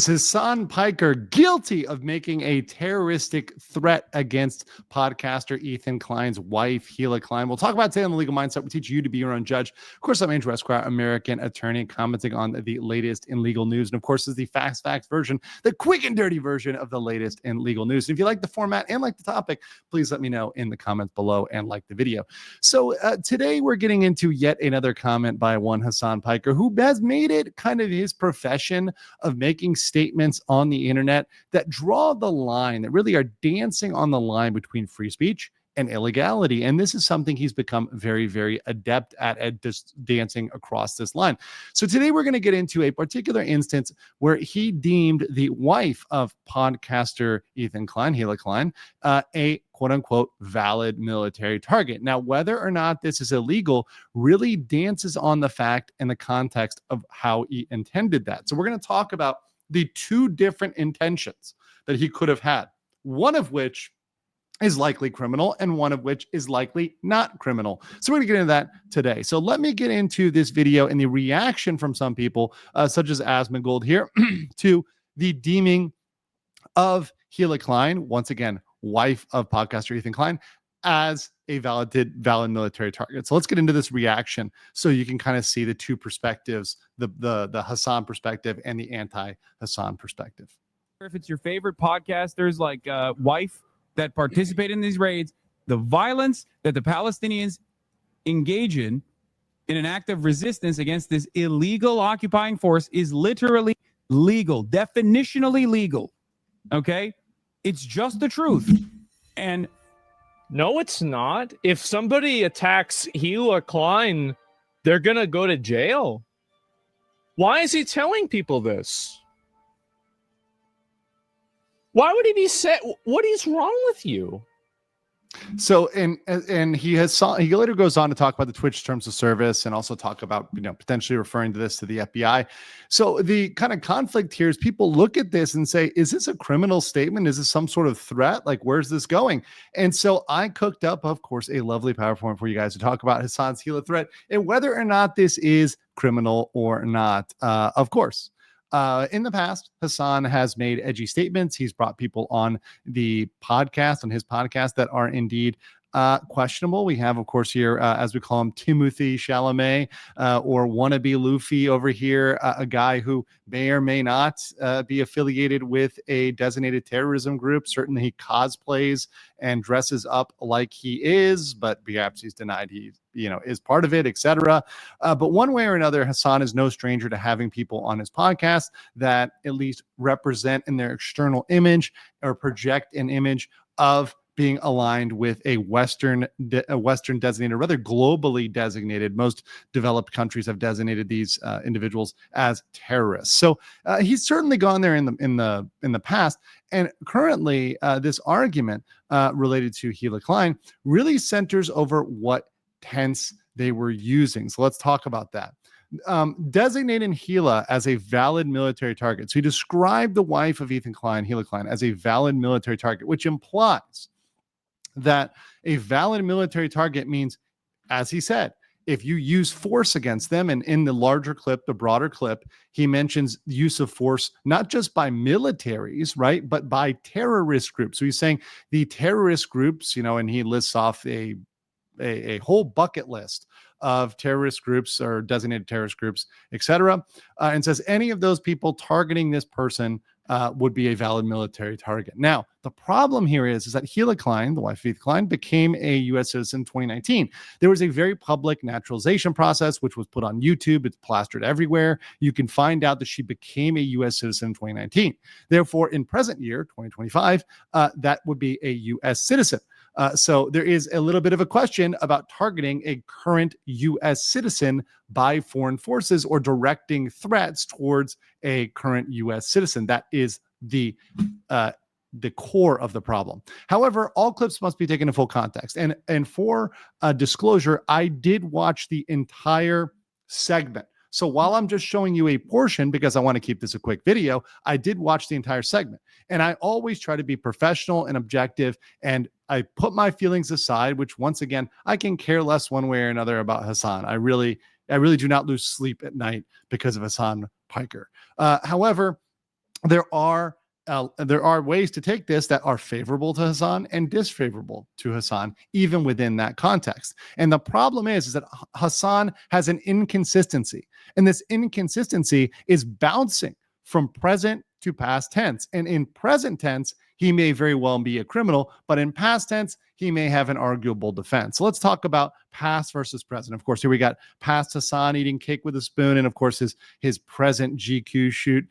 Hasan Piker guilty of making a terroristic threat against podcaster Ethan Klein's wife, Gila Klein. We'll talk about it today on The Legal Mindset. We teach you to be your own judge. Of course, I'm Andrew Esquire, American attorney, commenting on the latest in legal news. And of course, this is the fast facts version, the quick and dirty version of the latest in legal news. And if you like the format and like the topic, please let me know in the comments below and like the video. So today we're getting into yet another comment by one Hasan Piker, who has made it kind of his profession of making statements on the internet that draw the line, that really are dancing on the line between free speech and illegality. And this is something he's become very, very adept at just dancing across this line. So today we're going to get into a particular instance where he deemed the wife of podcaster Ethan Klein, Gila Klein, a quote unquote valid military target. Now, whether or not this is illegal really dances on the fact and the context of how he intended that. So we're going to talk about the two different intentions that he could have had, one of which is likely criminal and one of which is likely not criminal. So we're going to get into that today. So let me get into this video and the reaction from some people, such as Asmongold here, to the deeming of Gila Klein, once again, wife of podcaster Ethan Klein, as a valid military target. So let's get into this reaction so you can kind of see the two perspectives, the Hasan perspective and the anti-Hasan perspective. If it's your favorite podcasters like wife that participate in these raids, the violence that the Palestinians engage in an act of resistance against this illegal occupying force is literally legal, definitionally legal. Okay? It's just the truth. And no, it's not. If somebody attacks Gila Klein, they're going to go to jail. Why is he telling people this? Why would he be set? What is wrong with you? So, and he later goes on to talk about the Twitch terms of service and also talk about, potentially referring to this to the FBI. So the kind of conflict here is people look at this and say, is this a criminal statement? Is this some sort of threat? Like, where's this going? And so I cooked up, of course, a lovely PowerPoint for you guys to talk about Hasan's Gila threat and whether or not this is criminal or not. Of course. In the past, Hasan has made edgy statements. He's brought people on his podcast that are indeed questionable. We have, of course, here, as we call him, Timothy Chalamet, or wannabe Luffy over here, a guy who may or may not be affiliated with a designated terrorism group. Certainly he cosplays and dresses up like he is, but perhaps he's denied he is part of it, etc. But one way or another, Hasan is no stranger to having people on his podcast that at least represent in their external image or project an image of being aligned with a Western designated, rather globally designated. Most developed countries have designated these individuals as terrorists. So he's certainly gone there in the past, and currently this argument related to Gila Klein really centers over what tense they were using. So let's talk about that. Designating Gila as a valid military target. So he described the wife of Ethan Klein, Gila Klein, as a valid military target, which implies that a valid military target means, as he said, if you use force against them, and in the larger clip, the broader clip, he mentions use of force, not just by militaries, right, but by terrorist groups. So he's saying the terrorist groups, and he lists off a whole bucket list of terrorist groups or designated terrorist groups, etc., and says any of those people targeting this person would be a valid military target. Now, the problem here is that Gila Klein, the wife of Ethan Klein, became a U.S. citizen in 2019. There was a very public naturalization process, which was put on YouTube. It's plastered everywhere. You can find out that she became a U.S. citizen in 2019. Therefore, in present year, 2025, that would be a U.S. citizen. So there is a little bit of a question about targeting a current U.S. citizen by foreign forces or directing threats towards a current U.S. citizen. That is the core of the problem. However, all clips must be taken in full context. And for disclosure, I did watch the entire segment. So while I'm just showing you a portion, because I want to keep this a quick video, I did watch the entire segment. And I always try to be professional and objective, and I put my feelings aside, which once again, I can care less one way or another about Hasan. I really I really do not lose sleep at night because of Hasan Piker. However, there are ways to take this that are favorable to Hasan and disfavorable to Hasan, even within that context. And the problem is that Hasan has an inconsistency, and this inconsistency is bouncing from present to past tense. And in present tense, he may very well be a criminal, but in past tense, he may have an arguable defense. So let's talk about past versus present. Of course, here we got past Hasan eating cake with a spoon, and of course his present GQ shoot,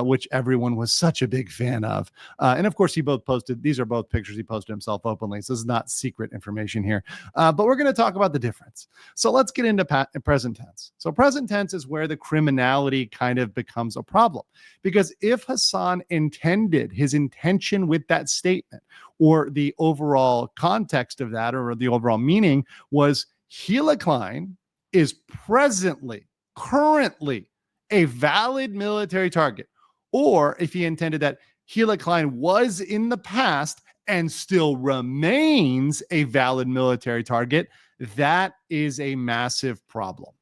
which everyone was such a big fan of. And of course, these are both pictures he posted himself openly. So this is not secret information here. But we're going to talk about the difference. So let's get into present tense. So present tense is where the criminality kind of becomes a problem, because if Hasan his intention with that statement, or the overall context of that, or the overall meaning was Gila Klein is currently a valid military target, or if he intended that Gila Klein was in the past and still remains a valid military target, that is a massive problem.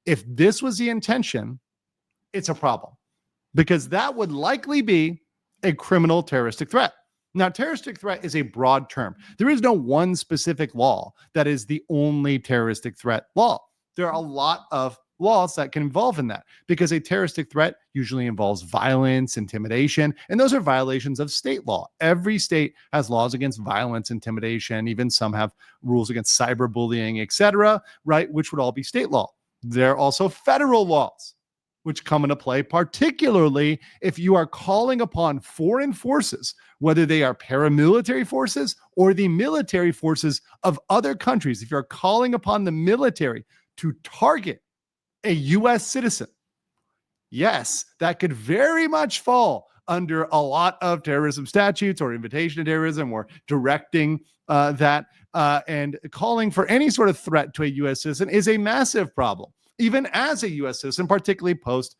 If this was the intention, it's a problem, because that would likely be a criminal terroristic threat. Now, terroristic threat is a broad term. There is no one specific law that is the only terroristic threat law. There are a lot of laws that can involve in that, because a terroristic threat usually involves violence, intimidation, and those are violations of state law. Every state has laws against violence, intimidation, even some have rules against cyberbullying, etc., right, which would all be state law. There are also federal laws which come into play, particularly if you are calling upon foreign forces, whether they are paramilitary forces or the military forces of other countries. If you're calling upon the military to target a U.S. citizen, yes, that could very much fall under a lot of terrorism statutes, or invitation to terrorism, or directing that, and calling for any sort of threat to a U.S. citizen is a massive problem. Even as a U.S. citizen, particularly post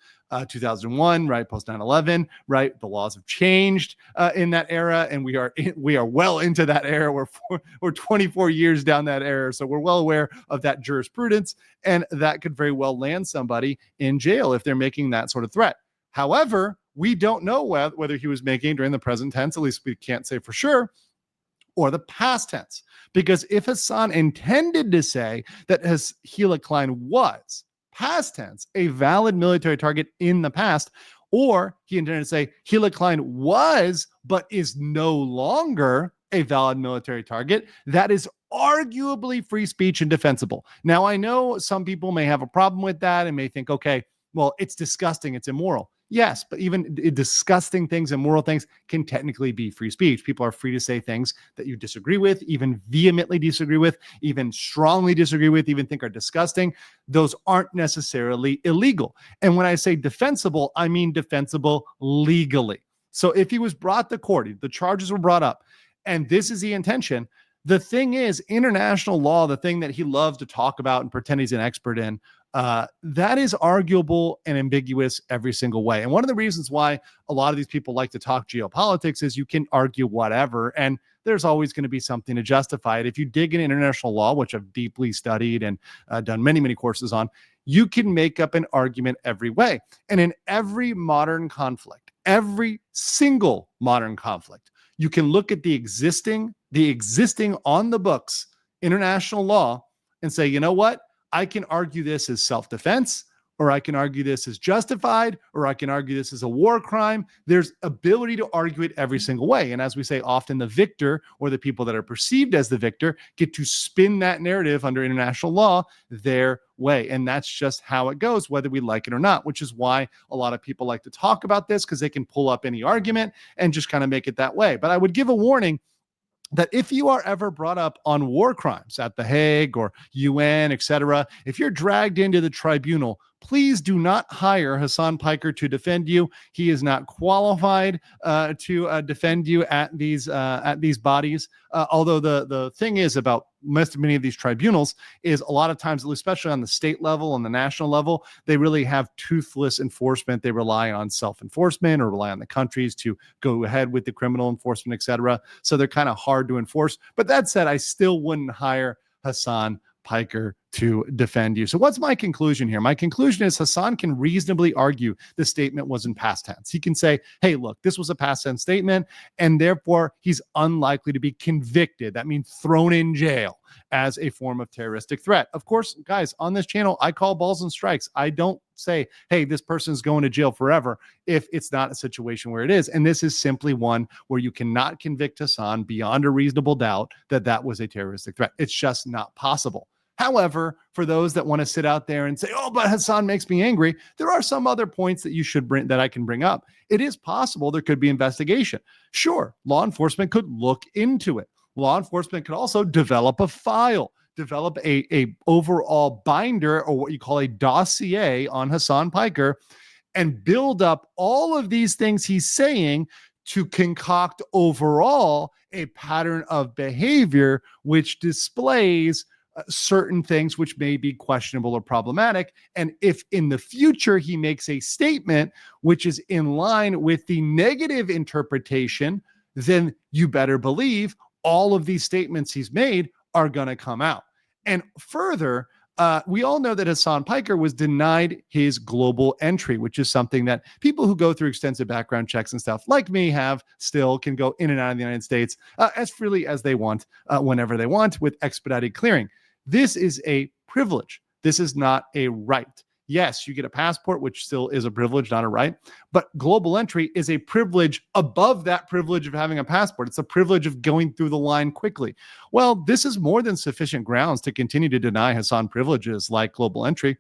2001, right, post 9/11, right, the laws have changed in that era, and we are well into that era. We're 24 years down that era, so we're well aware of that jurisprudence, and that could very well land somebody in jail if they're making that sort of threat. However, we don't know whether he was making during the present tense, at least we can't say for sure, or the past tense. Because if Hasan intended to say that Gila Klein was, past tense, a valid military target in the past, or he intended to say Gila Klein was but is no longer a valid military target, that is arguably free speech and defensible. Now, I know some people may have a problem with that and may think, okay, well, it's disgusting, it's immoral. Yes, but even disgusting things, immoral things, can technically be free speech. People are free to say things that you disagree with, even vehemently disagree with, even strongly disagree with, even think are disgusting. Those aren't necessarily illegal. And when I say defensible, I mean defensible legally. So if he was brought to court, the charges were brought up, and this is the intention. The thing is, international law, the thing that he loves to talk about and pretend he's an expert in, that is arguable and ambiguous every single way. And one of the reasons why a lot of these people like to talk geopolitics is you can argue whatever, and there's always going to be something to justify it. If you dig in international law, which I've deeply studied and done many, many courses on, you can make up an argument every way. And in every modern conflict, every single modern conflict, you can look at the existing on the books international law and say, you know what? I can argue this as self-defense, or I can argue this as justified, or I can argue this as a war crime. There's ability to argue it every single way. And as we say, often the victor, or the people that are perceived as the victor, get to spin that narrative under international law their way. And that's just how it goes, whether we like it or not, which is why a lot of people like to talk about this, because they can pull up any argument and just kind of make it that way. But I would give a warning that if you are ever brought up on war crimes at The Hague or UN, etc., if you're dragged into the tribunal, please do not hire Hasan Piker to defend you. He is not qualified to defend you at these bodies. Although the thing is about many of these tribunals is a lot of times, especially on the state level and the national level, they really have toothless enforcement. They rely on self-enforcement or rely on the countries to go ahead with the criminal enforcement, etc. So they're kind of hard to enforce. But that said, I still wouldn't hire Hasan Piker to defend you. So what's my conclusion here? My conclusion is Hasan can reasonably argue the statement was in past tense. He can say, hey, look, this was a past tense statement, and therefore he's unlikely to be convicted. That means thrown in jail as a form of terroristic threat. Of course, guys, on this channel, I call balls and strikes. I don't say, hey, this person's going to jail forever if it's not a situation where it is. And this is simply one where you cannot convict Hasan beyond a reasonable doubt that that was a terroristic threat. It's just not possible. However, for those that want to sit out there and say, oh, but Hasan makes me angry, there are some other points that you should bring that I can bring up. It is possible there could be investigation. Sure, law enforcement could look into it. Law enforcement could also develop a file, develop a overall binder, or what you call a dossier on Hasan Piker, and build up all of these things he's saying to concoct overall a pattern of behavior which displays certain things which may be questionable or problematic. And if in the future he makes a statement which is in line with the negative interpretation, then you better believe all of these statements he's made are going to come out. And further, we all know that Hasan Piker was denied his global entry, which is something that people who go through extensive background checks and stuff like me still can go in and out of the United States as freely as they want, whenever they want, with expedited clearing. This is a privilege. This is not a right. Yes, you get a passport, which still is a privilege, not a right. But global entry is a privilege above that privilege of having a passport. It's a privilege of going through the line quickly. Well, this is more than sufficient grounds to continue to deny Hasan privileges like global entry.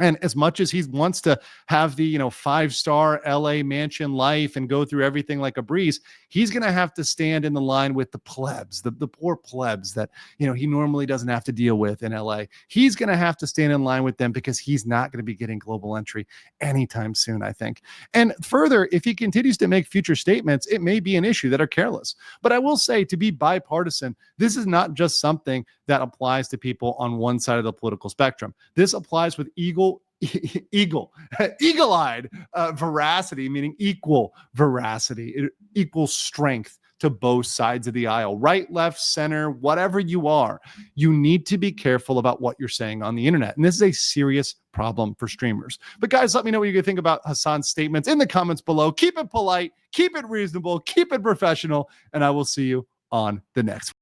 And as much as he wants to have the, 5-star LA mansion life and go through everything like a breeze, he's going to have to stand in the line with the plebs, the poor plebs that, he normally doesn't have to deal with in LA. He's going to have to stand in line with them because he's not going to be getting global entry anytime soon, I think. And further, if he continues to make future statements, it may be an issue that are careless. But I will say, to be bipartisan, this is not just something that applies to people on one side of the political spectrum. This applies with eagle-eyed veracity, meaning equal veracity, equal strength to both sides of the aisle, right, left, center, whatever you are. You need to be careful about what you're saying on the internet. And this is a serious problem for streamers. But guys, let me know what you think about Hasan's statements in the comments below. Keep it polite, keep it reasonable, keep it professional, and I will see you on the next one.